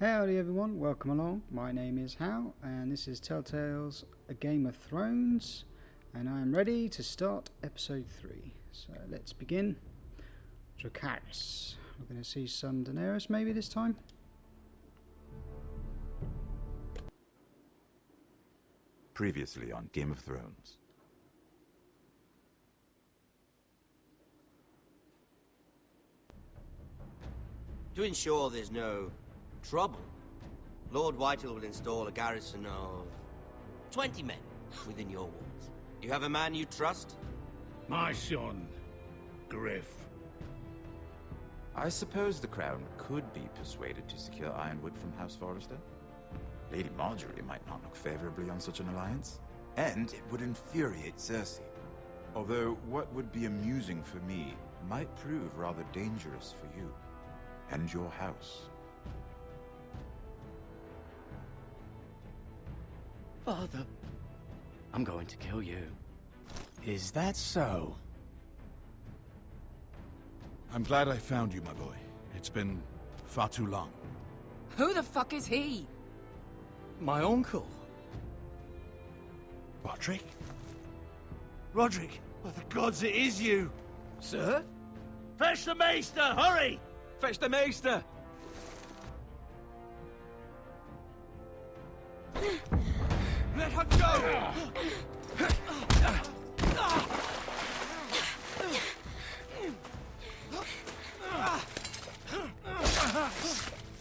Howdy everyone, welcome along. My name is Hal and this is TellTale's A Game of Thrones and I am ready to start episode 3. So let's begin. Dracarys. We're going to see some Daenerys maybe this time. Previously on Game of Thrones. To ensure there's no trouble, Lord Whitehall will install a garrison of 20 men within your walls. Do you have a man you trust? My son, Griff. I suppose the Crown could be persuaded to secure Ironwood from House Forrester. Lady Marjorie might not look favorably on such an alliance. And it would infuriate Cersei. Although what would be amusing for me might prove rather dangerous for you and your house. Father, I'm going to kill you. Is that so? I'm glad I found you, my boy. It's been far too long. Who the fuck is he? My uncle. Roderick? Roderick! By the gods, it is you! Sir? Fetch the Maester, hurry! Fetch the Maester! Let her go!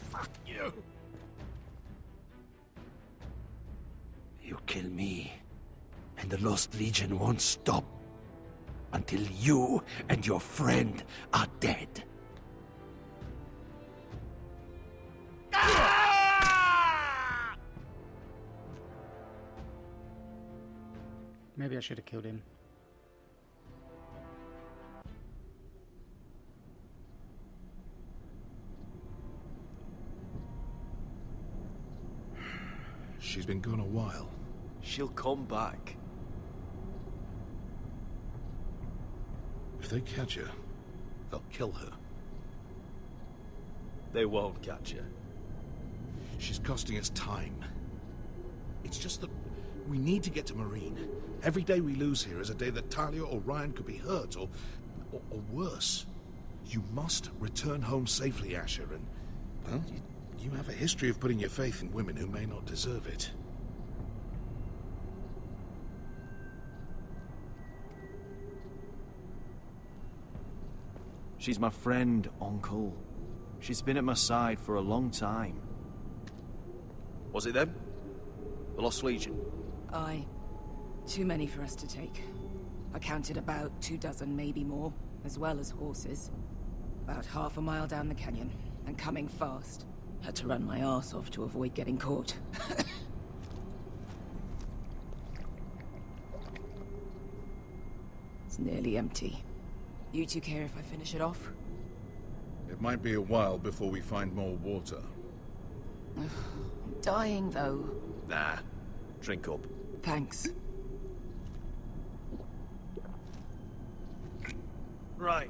Fuck you! You kill me, and the Lost Legion won't stop until you and your friend are dead. Maybe I should have killed him. She's been gone a while. She'll come back. If they catch her, they'll kill her. They won't catch her. She's costing us time. It's just that we need to get to Marine. Every day we lose here is a day that Talia or Ryan could be hurt, or worse. You must return home safely, Asher, and, well, you have a history of putting your faith in women who may not deserve it. She's my friend, Uncle. She's been at my side for a long time. Was it them? The Lost Legion? Aye. Too many for us to take. I counted about 24, maybe more, as well as horses. About half a mile down the canyon, and coming fast. Had to run my arse off to avoid getting caught. It's nearly empty. You two care if I finish it off? It might be a while before we find more water. I'm dying, though. Nah. Drink up. Thanks. Right.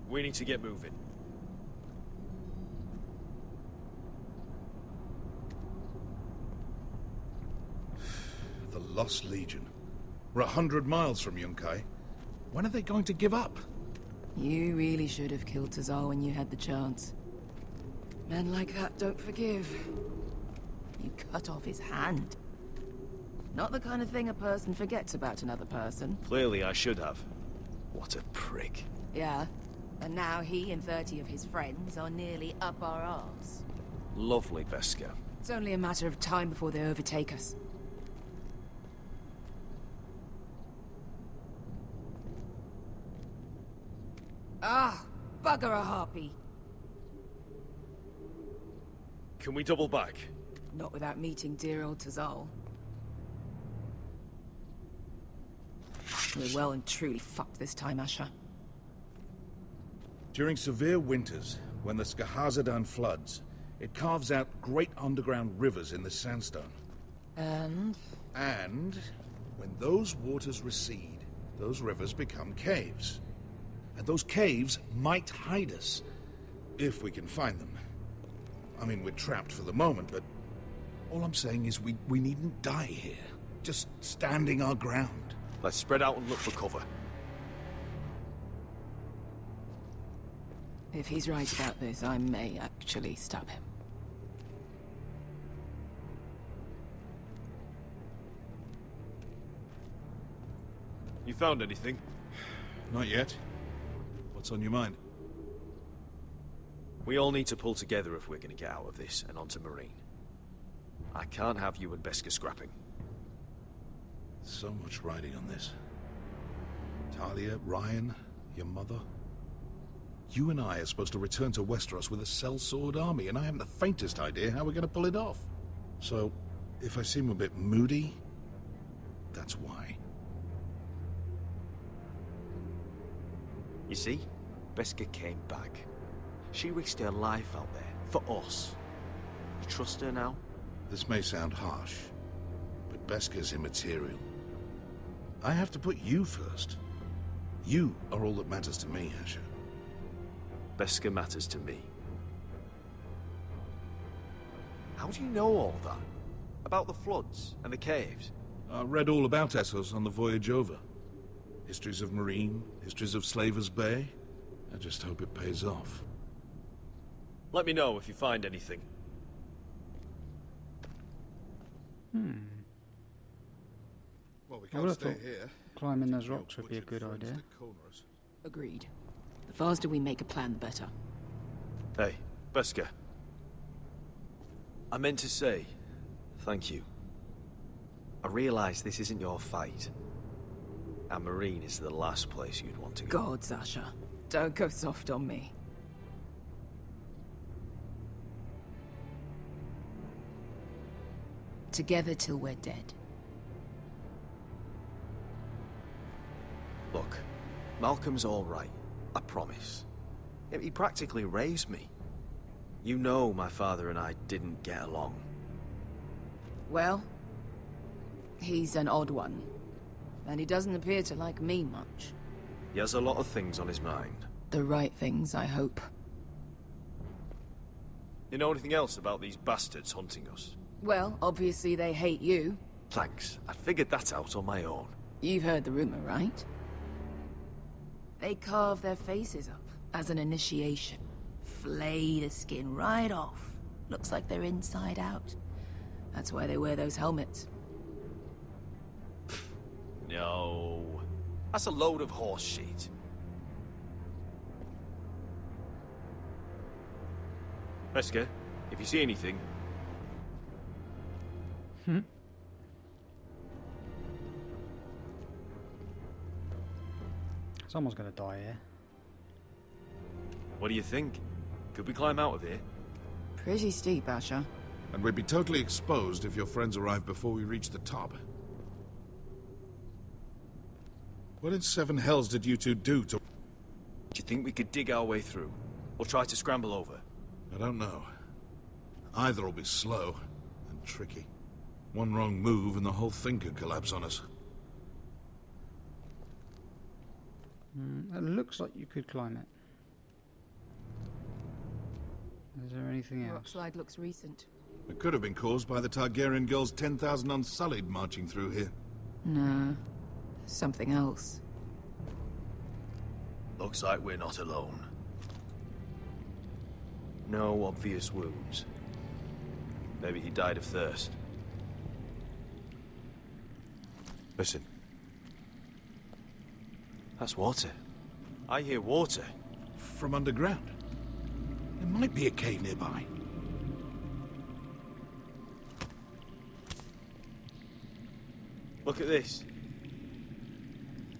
We need to get moving. The Lost Legion. We're 100 miles from Yunkai. When are they going to give up? You really should have killed Tazal when you had the chance. Men like that don't forgive. You cut off his hand. Not the kind of thing a person forgets about another person. Clearly I should have. What a prick. Yeah, and now he and 30 of his friends are nearly up our arse. Lovely, Veska. It's only a matter of time before they overtake us. Ah, bugger a harpy. Can we double back? Not without meeting dear old Tazal. We're well and truly fucked this time, Asher. During severe winters, when the Skahazadan floods, it carves out great underground rivers in the sandstone. And when those waters recede, those rivers become caves. And those caves might hide us, if we can find them. I mean, we're trapped for the moment, but all I'm saying is we needn't die here. Just standing our ground. Let's spread out and look for cover. If he's right about this, I may actually stab him. You found anything? Not yet. What's on your mind? We all need to pull together if we're going to get out of this and onto Marine. I can't have you and Beskha scrapping. So much riding on this. Talia, Ryan, your mother. You and I are supposed to return to Westeros with a sellsword army, and I haven't the faintest idea how we're going to pull it off. So, if I seem a bit moody, that's why. You see? Beskha came back. She risked her life out there, for us. You trust her now? This may sound harsh, but Beskha's immaterial. I have to put you first. You are all that matters to me, Asher. Beskha matters to me. How do you know all that? About the floods and the caves? I read all about Essos on the voyage over. Histories of Marine, histories of Slaver's Bay. I just hope it pays off. Let me know if you find anything. Well, we I would have thought climbing those rocks would be a good idea. Agreed. The faster we make a plan, the better. Hey, Beskha. I meant to say, thank you. I realize this isn't your fight. And Marine is the last place you'd want to go. God, Sasha. Don't go soft on me. Together till we're dead. Look, Malcolm's all right. I promise. He practically raised me. You know my father and I didn't get along. Well, he's an odd one. And he doesn't appear to like me much. He has a lot of things on his mind. The right things, I hope. You know anything else about these bastards hunting us? Well, obviously they hate you. Thanks. I figured that out on my own. You've heard the rumor, right? They carve their faces up as an initiation. Flay the skin right off. Looks like they're inside out. That's why they wear those helmets. No. That's a load of horse shit. Beskha, if you see anything... Someone's gonna die here. What do you think? Could we climb out of here? Pretty steep, Asher. And we'd be totally exposed if your friends arrived before we reached the top. What in seven hells did you two do to... Do you think we could dig our way through? Or try to scramble over? I don't know. Either will be slow and tricky. One wrong move and the whole thing could collapse on us. It looks like you could climb it. Is there anything Rock else? slide looks recent. It could have been caused by the Targaryen girls 10,000 Unsullied marching through here. No. Something else. Looks like we're not alone. No obvious wounds. Maybe he died of thirst. Listen. That's water. I hear water. From underground. There might be a cave nearby. Look at this.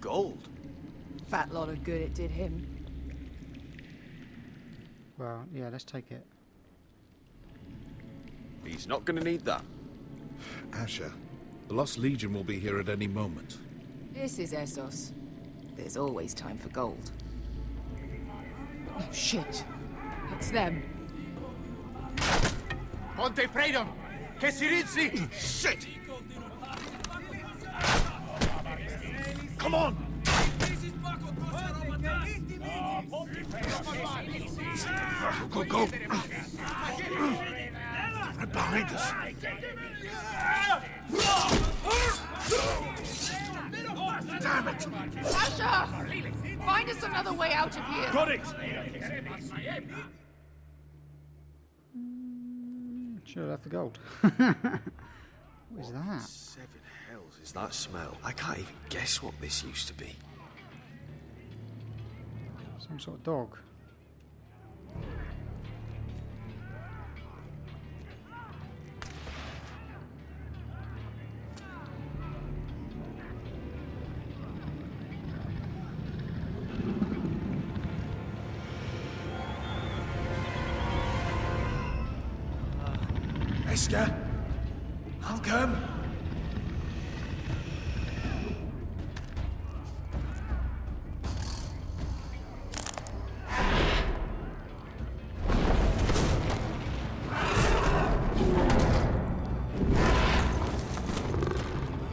Gold. Fat lot of good it did him. Well, yeah, let's take it. He's not gonna need that. Asher, the Lost Legion will be here at any moment. This is Essos. There's always time for gold. Oh, shit. It's them. Ponte freedom! Che si rizzi! Shit! Come on! Go, go! Behind us! Damn it! Asher! Find us another way out of here! Got it! Should have left the gold. What is that? Seven hells is that smell? I can't even guess what this used to be. Some sort of dog. Esther? I'll come.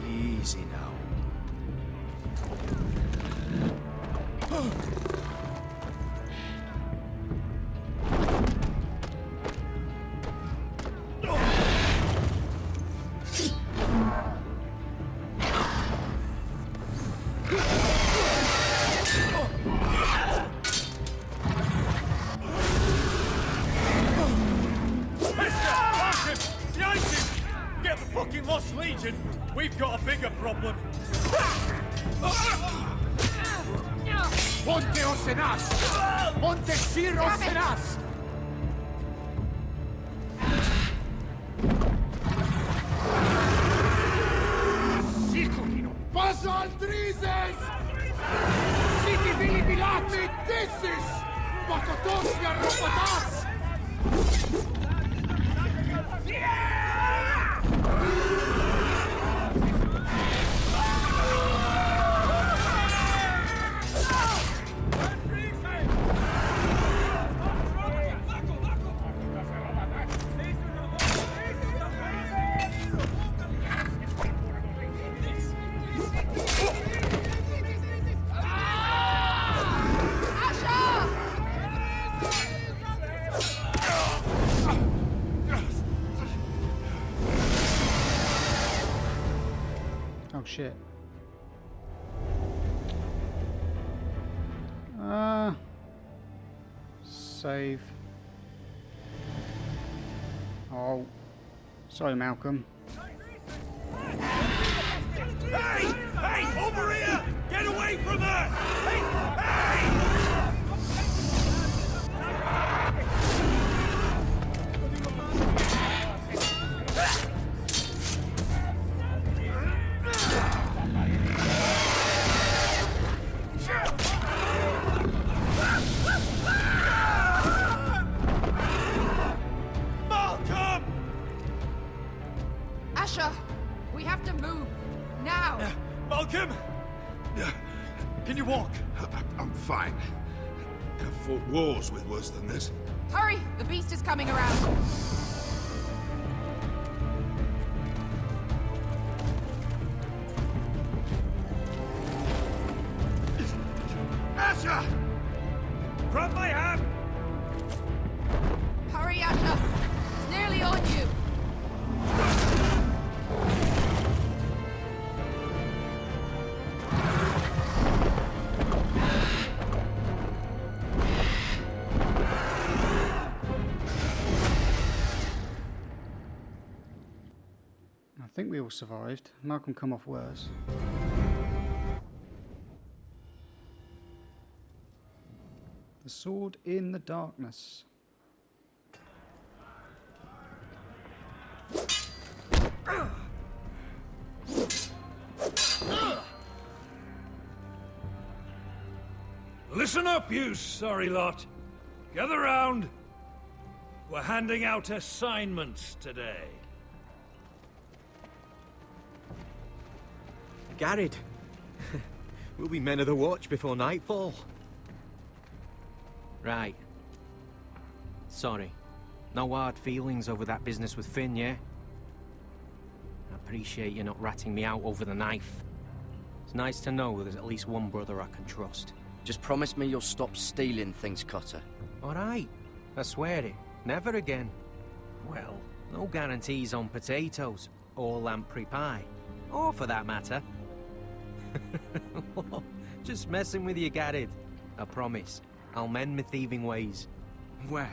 Easy now. Lost Legion, we've got a bigger problem. Ponteos en us! Montesiros en us! Pasa altrises! Siti vili bilati dissis! Pakotosnia ropatas! Oh shit. Save. Oh. Sorry, Malcolm. Hey! Hey! Over here! Get away from her! Hey! Hey! We have to move. Now! Malcolm! Can you walk? I'm fine. I've fought wars with worse than this. Hurry! The beast is coming around. Asher! Grab my hand! Hurry, Asher! It's nearly on you! I think we all survived. Malcolm come off worse. The sword in the darkness. Listen up, you sorry lot. Gather round. We're handing out assignments today. Garrett, we'll be men of the watch before nightfall. Right. Sorry. No hard feelings over that business with Finn, yeah? I appreciate you not ratting me out over the knife. It's nice to know there's at least one brother I can trust. Just promise me you'll stop stealing things, Cotter. All right. I swear it. Never again. Well, No guarantees on potatoes, or lamprey pie. Or for that matter. Just messing with you, Garrett. I promise. I'll mend my thieving ways. Well,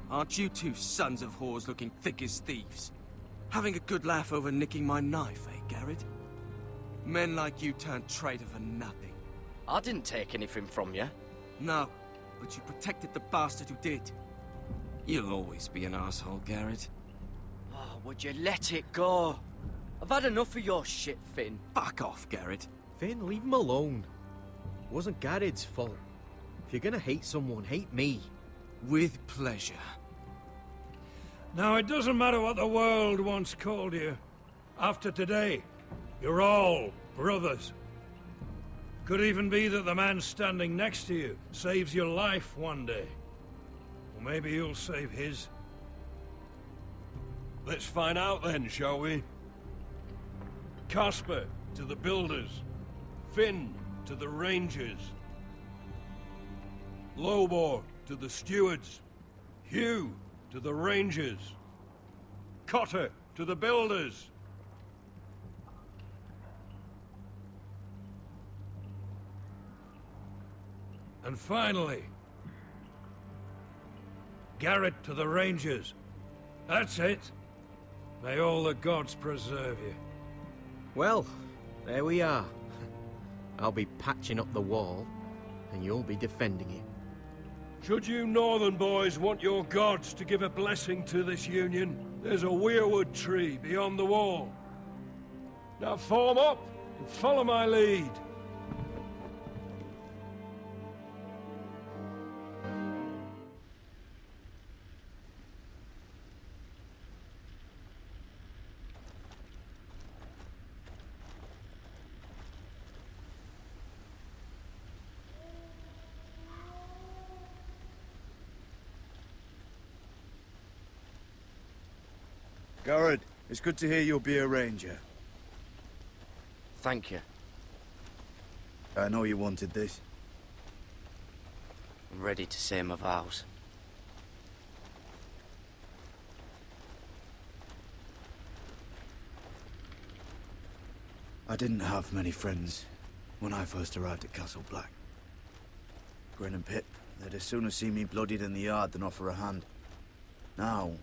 aren't you two sons of whores looking thick as thieves? Having a good laugh over nicking my knife, eh, Garrett? Men like you turned traitor for nothing. I didn't take anything from you. No, but you protected the bastard who did. You'll always be an asshole, Garrett. Oh, would you let it go? I've had enough of your shit, Finn. Fuck off, Garrett. Finn, leave him alone. It wasn't Garrett's fault. If you're gonna hate someone, hate me. With pleasure. Now, it doesn't matter what the world once called you. After today, you're all brothers. Could even be that the man standing next to you saves your life one day. Or maybe you'll save his. Let's find out then, shall we? Casper to the builders. Finn to the rangers. Lobor to the stewards. Hugh to the rangers. Cotter to the builders. And finally, Garrett to the rangers. That's it. May all the gods preserve you. Well, there we are. I'll be patching up the wall, and you'll be defending it. Should you northern boys want your gods to give a blessing to this union, there's a weirwood tree beyond the wall. Now form up and follow my lead. Garrett, it's good to hear you'll be a ranger. Thank you. I know you wanted this. I'm ready to say my vows. I didn't have many friends when I first arrived at Castle Black. Grin and Pip, they'd as soon see me bloodied in the yard than offer a hand. Now,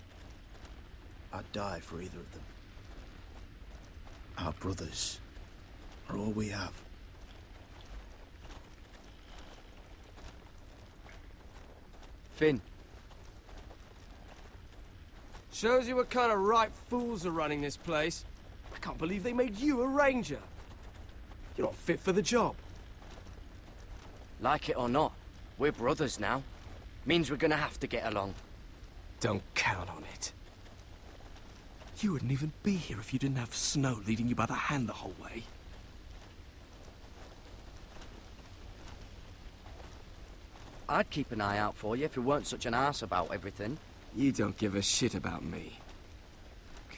I'd die for either of them. Our brothers are all we have. Finn. Shows you what kind of ripe fools are running this place. I can't believe they made you a ranger. You're not fit for the job. Like it or not, we're brothers now. Means we're gonna have to get along. Don't count on it. You wouldn't even be here if you didn't have Snow leading you by the hand the whole way. I'd keep an eye out for you if you weren't such an arse about everything. You don't give a shit about me.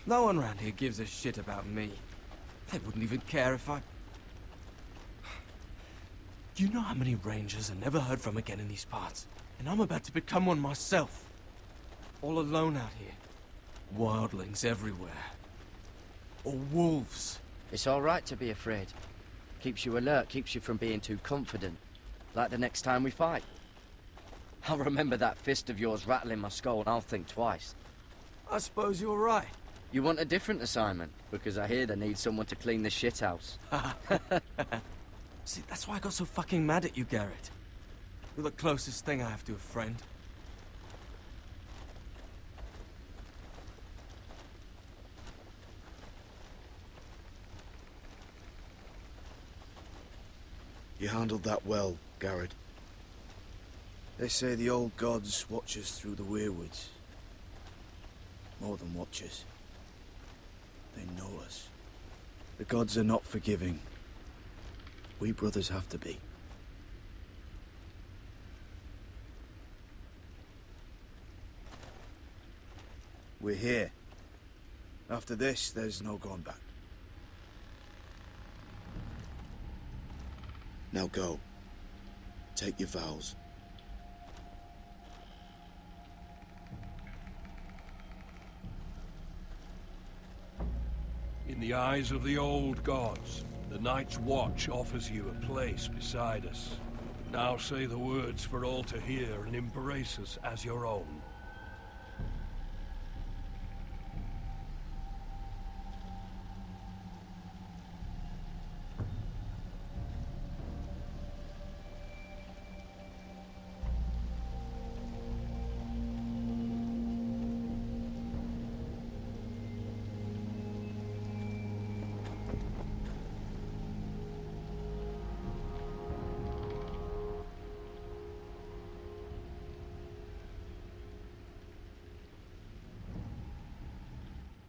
No one around here gives a shit about me. They wouldn't even care if I... You know how many rangers are never heard from again in these parts? And I'm about to become one myself. All alone out here. Wildlings everywhere. Or wolves. It's all right to be afraid. Keeps you alert, keeps you from being too confident. Like the next time we fight. I'll remember that fist of yours rattling my skull and I'll think twice. I suppose you're right. You want a different assignment? Because I hear they need someone to clean the shithouse. See, that's why I got so fucking mad at you, Garrett. You're the closest thing I have to a friend. You handled that well, Garrett. They say the old gods watch us through the weirwoods. More than watch us. They know us. The gods are not forgiving. We brothers have to be. We're here. After this, there's no going back. Now go. Take your vows. In the eyes of the old gods, the Night's Watch offers you a place beside us. Now say the words for all to hear and embrace us as your own.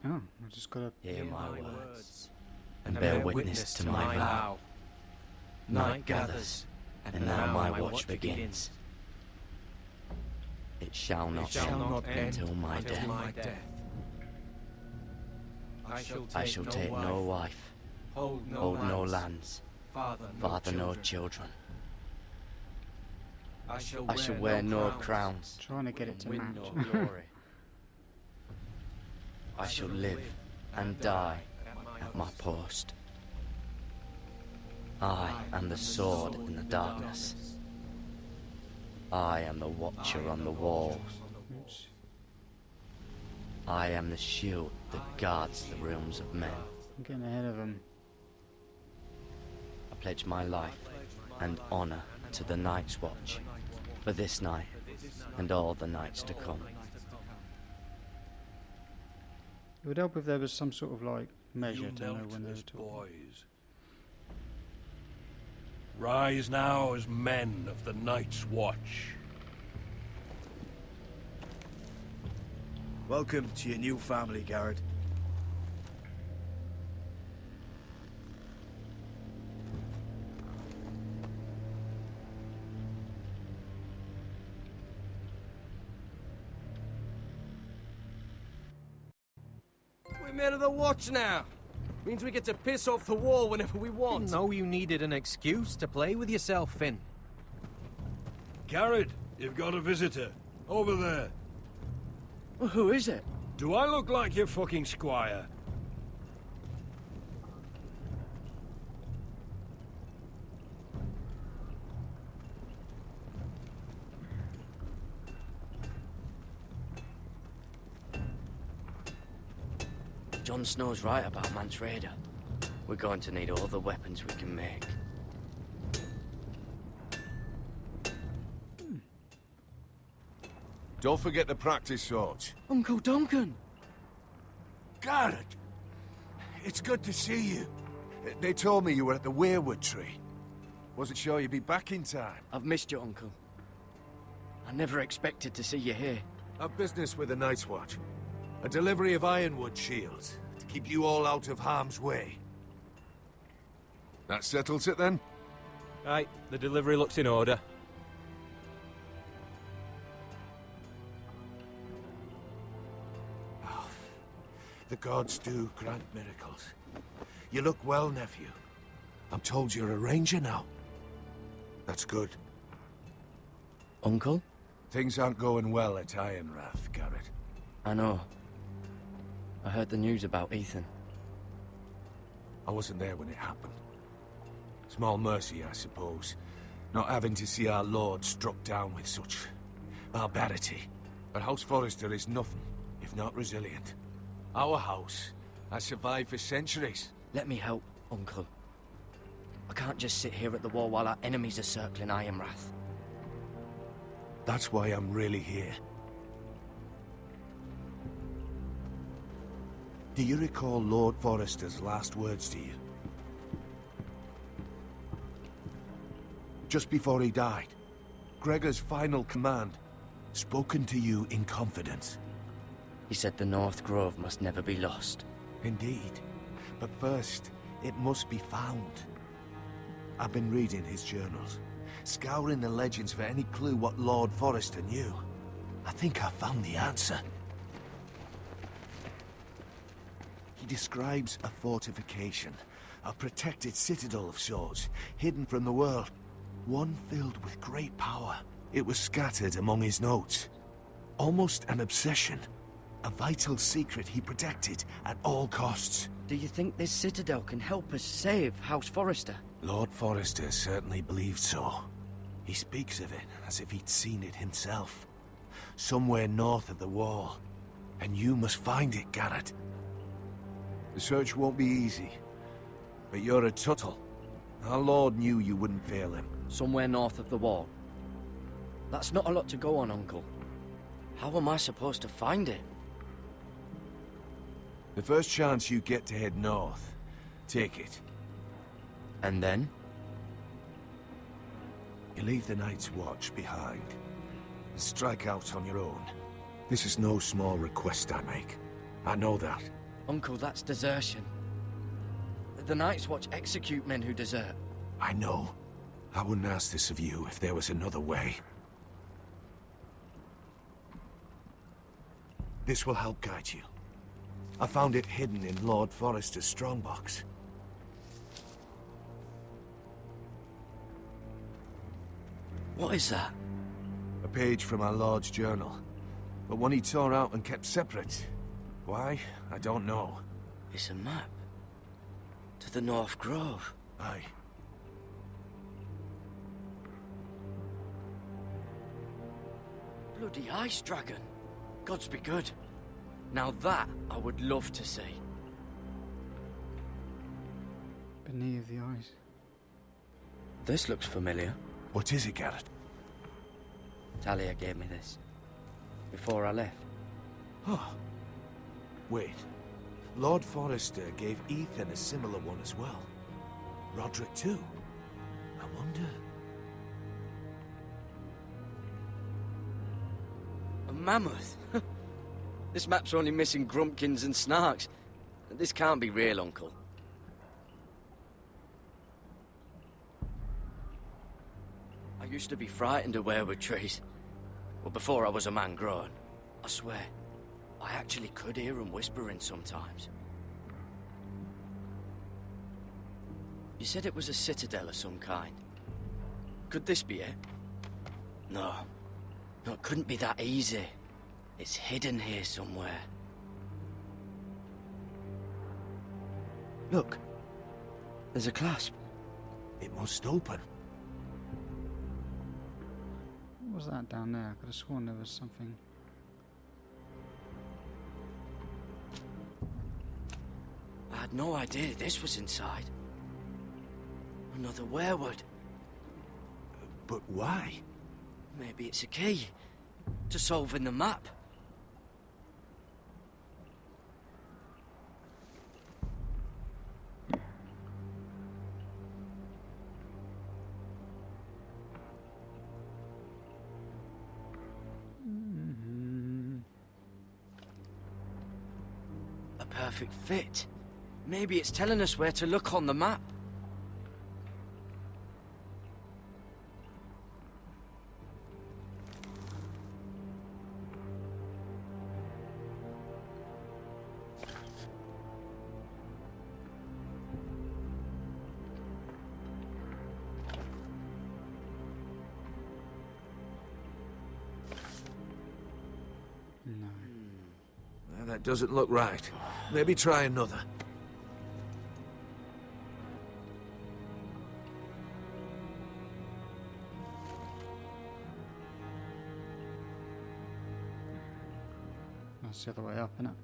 Oh, I just gotta... Hear my words, and bear witness to my vow. Night gathers, and now my watch begins. It shall not end until my death. I shall take no wife, hold no lands, father no children. I shall wear no crowns, Trying to get it to win match. no glory. I shall live and die at my post. I am the sword in the darkness. I am the watcher on the walls. Oops. I am the shield that guards the realms of men. I'm getting ahead of him. I pledge my life and honor to the Night's Watch for this night and all the nights to come. It would help if there was some sort of like measure You to know melt when they were as talking. boys. Rise now as men of the Night's Watch. Welcome to your new family, Garrett. We're men of the Watch now. Means we get to piss off the wall whenever we want. Didn't know you needed an excuse to play with yourself, Finn. Garrett, you've got a visitor. Over there. Well, who is it? Do I look like your fucking squire? Jon Snow's right about Mance Rayder. We're going to need all the weapons we can make. Don't forget to practice swords. Uncle Duncan! Garrett! It's good to see you. They told me you were at the Weirwood tree. Wasn't sure you'd be back in time. I've missed you, Uncle. I never expected to see you here. Our business with the Night's Watch. A delivery of ironwood shields to keep you all out of harm's way. That settles it then? Right, the delivery looks in order. Oh, the gods do grant miracles. You look well, nephew. I'm told you're a ranger now. That's good. Uncle? Things aren't going well at Ironrath, Garrett. I know. I heard the news about Ethan. I wasn't there when it happened. Small mercy, I suppose. Not having to see our lord struck down with such barbarity. But House Forrester is nothing, if not resilient. Our house has survived for centuries. Let me help, Uncle. I can't just sit here at the wall while our enemies are circling Ironrath. That's why I'm really here. Do you recall Lord Forrester's last words to you? Just before he died, Gregor's final command, spoken to you in confidence. He said the North Grove must never be lost. Indeed. But first, it must be found. I've been reading his journals, scouring the legends for any clue what Lord Forrester knew. I think I found the answer. He describes a fortification, a protected citadel of sorts, hidden from the world. One filled with great power. It was scattered among his notes. Almost an obsession. A vital secret he protected at all costs. Do you think this citadel can help us save House Forrester? Lord Forrester certainly believes so. He speaks of it as if he'd seen it himself. Somewhere north of the wall. And you must find it, Garrett. The search won't be easy. But you're a Tuttle. Our Lord knew you wouldn't fail him. Somewhere north of the wall. That's not a lot to go on, Uncle. How am I supposed to find it? The first chance you get to head north, take it. And then? You leave the Night's Watch behind. And strike out on your own. This is no small request I make. I know that. Uncle, that's desertion. The Night's Watch execute men who desert. I know. I wouldn't ask this of you if there was another way. This will help guide you. I found it hidden in Lord Forrester's strongbox. What is that? A page from our Lord's journal. But one he tore out and kept separate. Why? I don't know. It's a map. To the North Grove. Aye. Bloody ice dragon. Gods be good. Now that I would love to see. Beneath the ice. This looks familiar. What is it, Garrett? Talia gave me this. Before I left. Oh. Wait. Lord Forrester gave Ethan a similar one as well. Roderick too. I wonder... A mammoth? This map's only missing grumpkins and snarks. This can't be real, Uncle. I used to be frightened of weirwood trees. Well, before I was a man grown. I swear, I actually could hear them whispering sometimes. You said it was a citadel of some kind. Could this be it? No. No, it couldn't be that easy. It's hidden here somewhere. Look. There's a clasp. It must open. What was that down there? I could have sworn there was something. I had no idea this was inside. Another weirwood. But why? Maybe it's a key to solving the map. A perfect fit. Maybe it's telling us where to look on the map. Well, that doesn't look right. Maybe try another. That's the other way up, isn't it?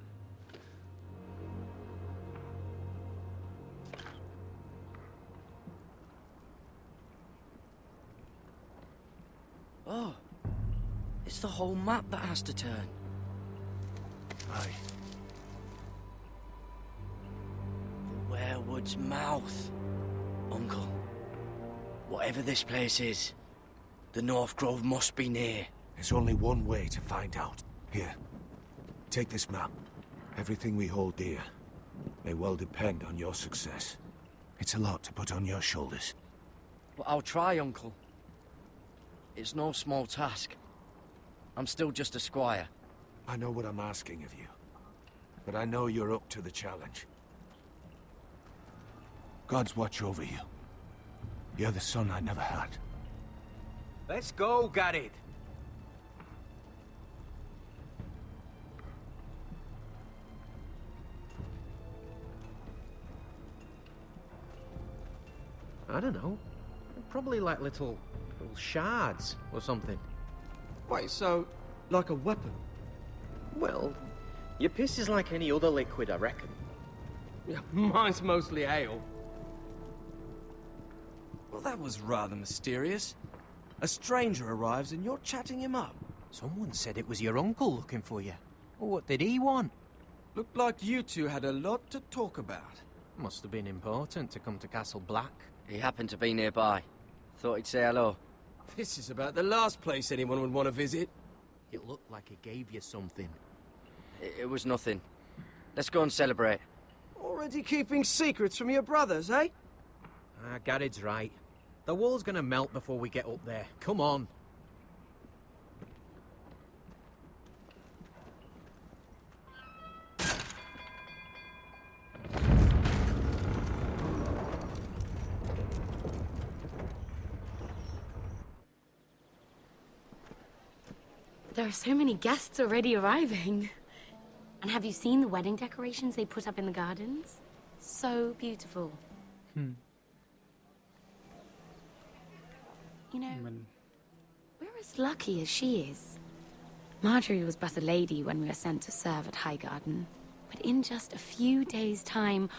Oh, it's the whole map that has to turn. Aye. The weirwood's mouth. Uncle, whatever this place is, the North Grove must be near. There's only one way to find out. Here, take this map. Everything we hold dear may well depend on your success. It's a lot to put on your shoulders. But I'll try, Uncle. It's no small task. I'm still just a squire. I know what I'm asking of you, but I know you're up to the challenge. Gods watch over you. You're the son I never had. Let's go, Garrett. I don't know. Probably like little shards or something. Wait, so, like a weapon? Well, your piss is like any other liquid, I reckon. Yeah, mine's mostly ale. Well, that was rather mysterious. A stranger arrives and you're chatting him up. Someone said it was your uncle looking for you. Well, what did he want? Looked like you two had a lot to talk about. Must have been important to come to Castle Black. He happened to be nearby. Thought he'd say hello. This is about the last place anyone would want to visit. It looked like he gave you something. It was nothing. Let's go and celebrate. Already keeping secrets from your brothers, eh? Gared's right. The wall's gonna melt before we get up there. Come on. There are so many guests already arriving. And have you seen the wedding decorations they put up in the gardens? So beautiful. You know, we're as lucky as she is. Marjorie was but a lady when we were sent to serve at Highgarden. But in just a few days' time,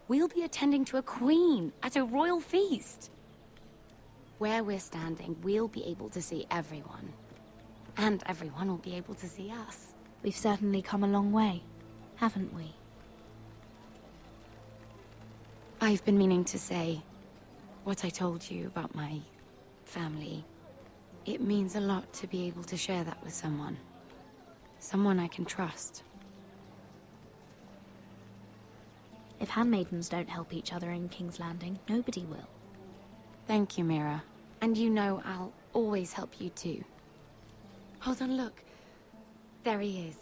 we'll be attending to a queen at a royal feast. Where we're standing, we'll be able to see everyone. And everyone will be able to see us. We've certainly come a long way, haven't we? I've been meaning to say what I told you about my family. It means a lot to be able to share that with someone. Someone I can trust. If handmaidens don't help each other in King's Landing, nobody will. Thank you, Mira. And you know I'll always help you too. Hold on, look. There he is.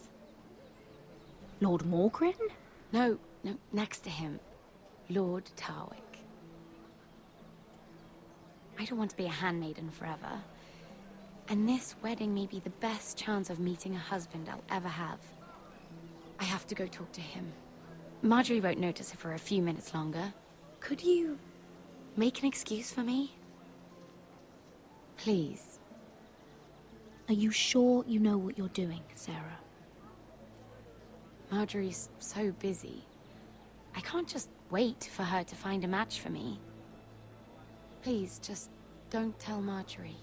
Lord Morgrin? No, next to him. Lord Tarwick. I don't want to be a handmaiden forever. And this wedding may be the best chance of meeting a husband I'll ever have. I have to go talk to him. Marjorie won't notice it for a few minutes longer. Could you make an excuse for me? Please. Are you sure you know what you're doing, Sarah? Marjorie's so busy. I can't just wait for her to find a match for me. Please, just don't tell Marjorie.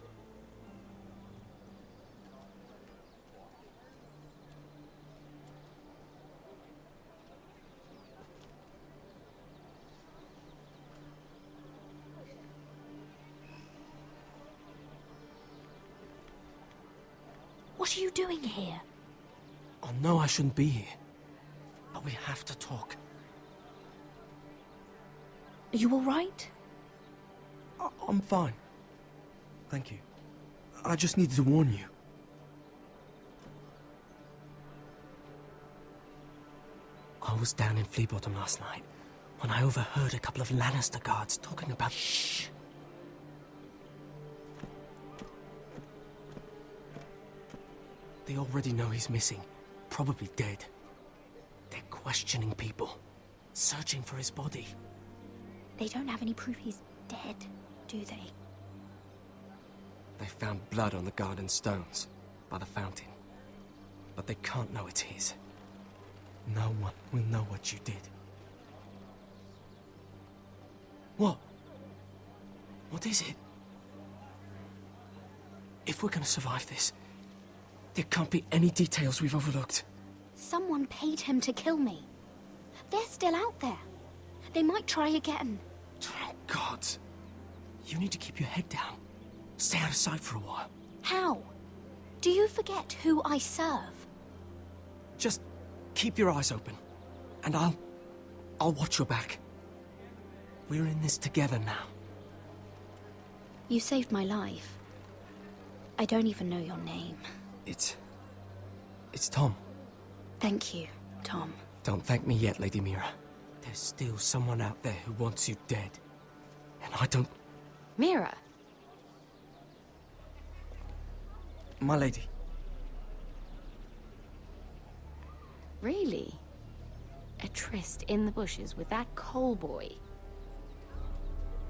What are you doing here? I know I shouldn't be here, but we have to talk. Are you all right? I'm fine. Thank you. I just needed to warn you. I was down in Fleabottom last night when I overheard a couple of Lannister guards talking about... Shh! They already know he's missing. Probably dead. They're questioning people. Searching for his body. They don't have any proof he's dead, do they? They found blood on the garden stones by the fountain. But they can't know it's his. No one will know what you did. What? What is it? If we're gonna survive this, there can't be any details we've overlooked. Someone paid him to kill me. They're still out there. They might try again. Oh, God. You need to keep your head down. Stay out of sight for a while. How? Do you forget who I serve? Just keep your eyes open. And I'll watch your back. We're in this together now. You saved my life. I don't even know your name. It's Tom. Thank you, Tom. Don't thank me yet, Lady Mira. There's still someone out there who wants you dead. And I don't... Mira? My lady. Really? A tryst in the bushes with that coal boy?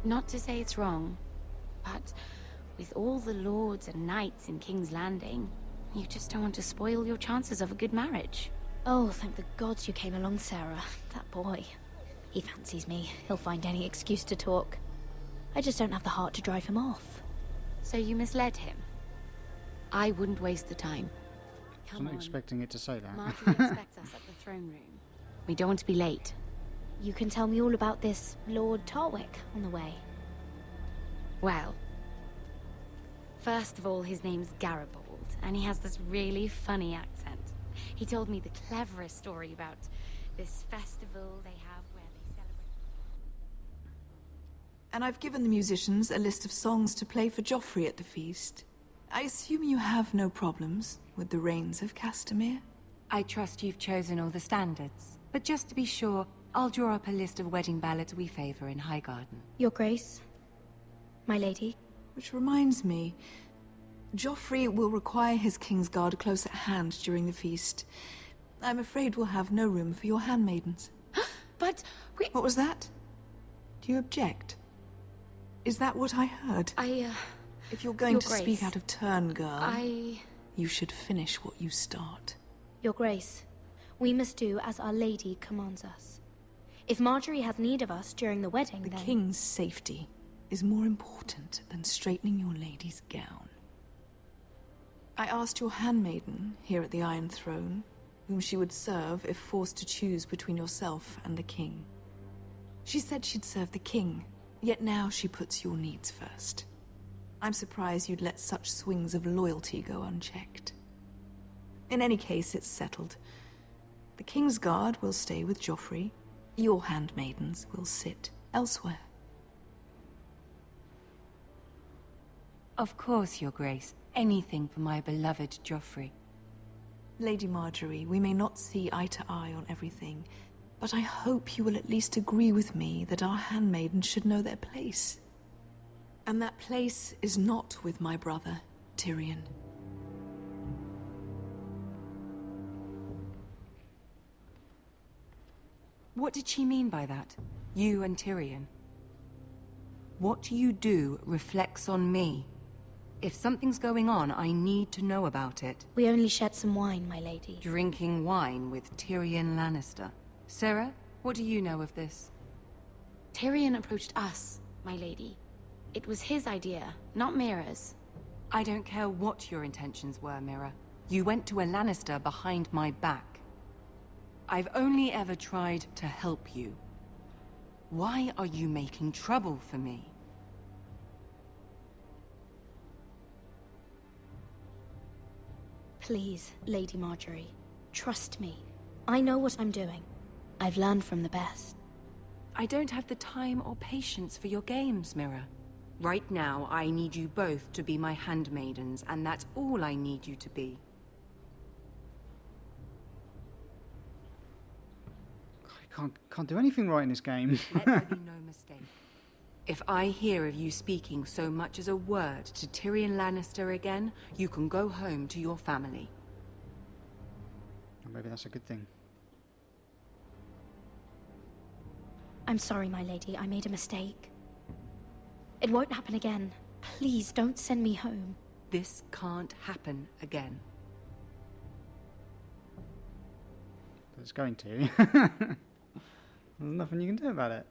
Not to say it's wrong, but with all the lords and knights in King's Landing, you just don't want to spoil your chances of a good marriage. Oh, thank the gods you came along, Sarah. That boy. He fancies me. He'll find any excuse to talk. I just don't have the heart to drive him off. So you misled him? I wouldn't waste the time. I wasn't expecting it to say that. Marjorie expects us at the throne room. We don't want to be late. You can tell me all about this Lord Tarwick on the way. Well, first of all, his name's Garibold, and he has this really funny accent. He told me the cleverest story about this festival they have where they celebrate. And I've given the musicians a list of songs to play for Joffrey at the feast. I assume you have no problems with the Rains of Castamere? I trust you've chosen all the standards. But just to be sure, I'll draw up a list of wedding ballads we favor in Highgarden. Your Grace, my lady. Which reminds me, Joffrey will require his Kingsguard close at hand during the feast. I'm afraid we'll have no room for your handmaidens. But What was that? Do you object? Is that what I heard? If you're going Your to Grace, speak out of turn, girl, I... you should finish what you start. Your Grace, we must do as Our Lady commands us. If Marjorie has need of us during the wedding, The then... king's safety is more important than straightening your lady's gown. I asked your handmaiden here at the Iron Throne whom she would serve if forced to choose between yourself and the king. She said she'd serve the king, yet now she puts your needs first. I'm surprised you'd let such swings of loyalty go unchecked. In any case, it's settled. The Kingsguard will stay with Joffrey. Your handmaidens will sit elsewhere. of course, Your Grace. Anything for my beloved Joffrey. Lady Marjorie, we may not see eye to eye on everything, but I hope you will at least agree with me that our handmaidens should know their place. And that place is not with my brother, Tyrion. What did she mean by that? You and Tyrion? What you do reflects on me. If something's going on, I need to know about it. We only shed some wine, my lady. Drinking wine with Tyrion Lannister. Sarah, what do you know of this? Tyrion approached us, my lady. It was his idea, not Mira's. I don't care what your intentions were, Mira. You went to a Lannister behind my back. I've only ever tried to help you. Why are you making trouble for me? Please, Lady Marjorie, trust me. I know what I'm doing. I've learned from the best. I don't have the time or patience for your games, Mira. Right now, I need you both to be my handmaidens, and that's all I need you to be. I can't do anything right in this game. Let there be no mistake. If I hear of you speaking so much as a word to Tyrion Lannister again, you can go home to your family. Or maybe that's a good thing. I'm sorry, my lady. I made a mistake. It won't happen again. Please, don't send me home. This can't happen again. But it's going to. There's nothing you can do about it.